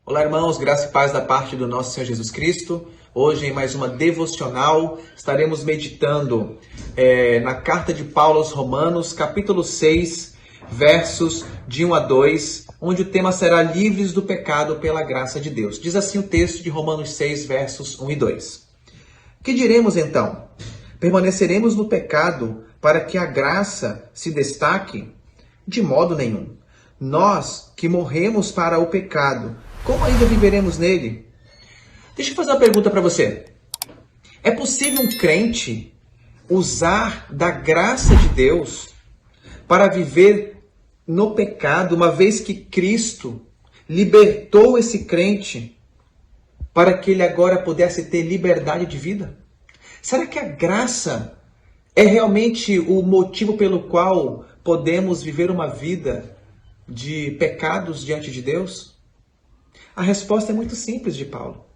Olá, irmãos, graça e paz da parte do nosso Senhor Jesus Cristo. Hoje, em mais uma devocional, estaremos meditando na carta de Paulo aos Romanos, capítulo 6, versos de 1 a 2, onde o tema será livres do pecado pela graça de Deus. Diz assim o texto de Romanos 6, versos 1 e 2. Que diremos então? Permaneceremos no pecado para que a graça se destaque? De modo nenhum. Nós que morremos para o pecado, como ainda viveremos nele? Deixa eu fazer uma pergunta para você. É possível um crente usar da graça de Deus para viver no pecado, uma vez que Cristo libertou esse crente para que ele agora pudesse ter liberdade de vida? Será que a graça é realmente o motivo pelo qual podemos viver uma vida de pecados diante de Deus? A resposta é muito simples de Paulo.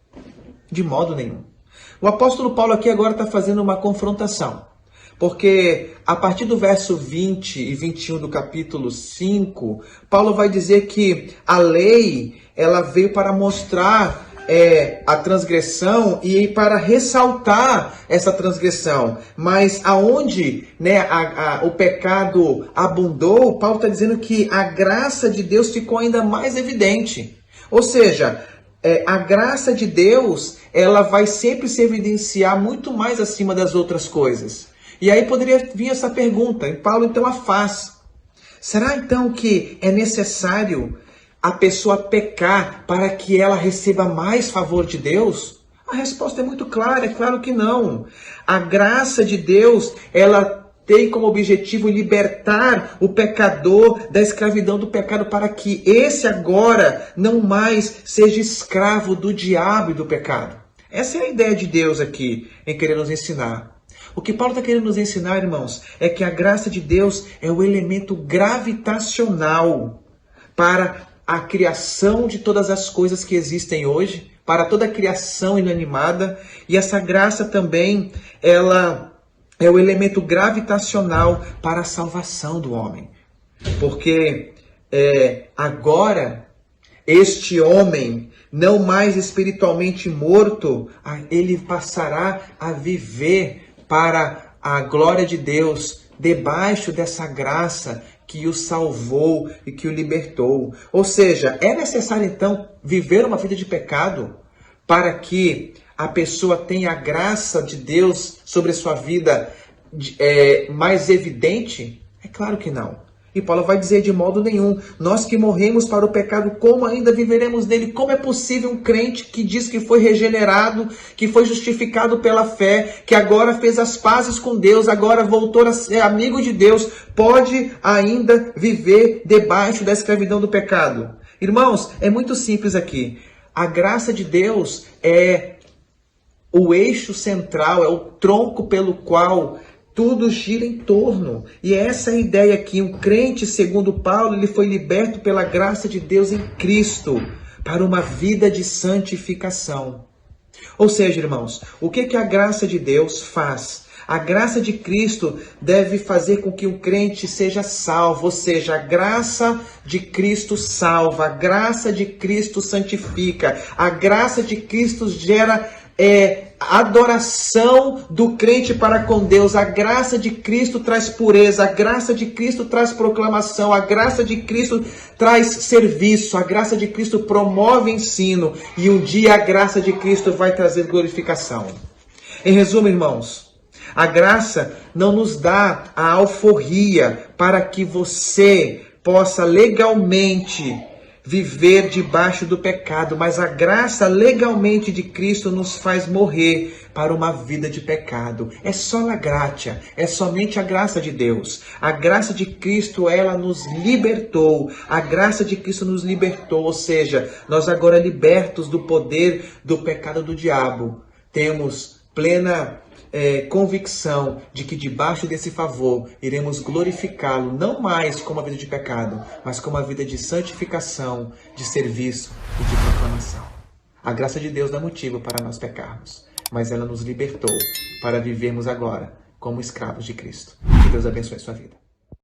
De modo nenhum. O apóstolo Paulo aqui agora está fazendo uma confrontação. Porque a partir do verso 20 e 21 do capítulo 5, Paulo vai dizer que a lei ela veio para mostrar a transgressão e para ressaltar essa transgressão. Mas aonde o pecado abundou, Paulo está dizendo que a graça de Deus ficou ainda mais evidente. Ou seja, a graça de Deus, ela vai sempre se evidenciar muito mais acima das outras coisas. E aí poderia vir essa pergunta, e Paulo então a faz. Será então que é necessário a pessoa pecar para que ela receba mais favor de Deus? A resposta é muito clara, é claro que não. A graça de Deus, ela tem como objetivo libertar o pecador da escravidão do pecado para que esse agora não mais seja escravo do diabo e do pecado. Essa é a ideia de Deus aqui em querer nos ensinar. O que Paulo está querendo nos ensinar, irmãos, é que a graça de Deus é o elemento gravitacional para a criação de todas as coisas que existem hoje, para toda a criação inanimada, e essa graça também, ela é o elemento gravitacional para a salvação do homem. Porque agora, este homem, não mais espiritualmente morto, ele passará a viver para a glória de Deus, debaixo dessa graça que o salvou e que o libertou. Ou seja, é necessário então viver uma vida de pecado para que a pessoa tenha a graça de Deus sobre a sua vida mais evidente? É claro que não. E Paulo vai dizer de modo nenhum. Nós que morremos para o pecado, como ainda viveremos nele? Como é possível um crente que diz que foi regenerado, que foi justificado pela fé, que agora fez as pazes com Deus, agora voltou a ser amigo de Deus, pode ainda viver debaixo da escravidão do pecado? Irmãos, é muito simples aqui. A graça de Deus é o eixo central, é o tronco pelo qual tudo gira em torno. E essa é a ideia aqui. Um crente, segundo Paulo, ele foi liberto pela graça de Deus em Cristo para uma vida de santificação. Ou seja, irmãos, o que a graça de Deus faz? A graça de Cristo deve fazer com que o crente seja salvo, ou seja, a graça de Cristo salva, a graça de Cristo santifica, a graça de Cristo gera adoração do crente para com Deus. A graça de Cristo traz pureza, a graça de Cristo traz proclamação, a graça de Cristo traz serviço, a graça de Cristo promove ensino, e um dia a graça de Cristo vai trazer glorificação. Em resumo, irmãos, a graça não nos dá a alforria para que você possa legalmente viver debaixo do pecado, mas a graça legalmente de Cristo nos faz morrer para uma vida de pecado. É só la gratia, é somente a graça de Deus. A graça de Cristo, ela nos libertou. A graça de Cristo nos libertou, ou seja, nós agora libertos do poder do pecado do diabo, temos plena convicção de que debaixo desse favor iremos glorificá-lo, não mais como uma vida de pecado, mas como uma vida de santificação, de serviço e de proclamação. A graça de Deus dá motivo para nós pecarmos, mas ela nos libertou para vivermos agora como escravos de Cristo. Que Deus abençoe a sua vida.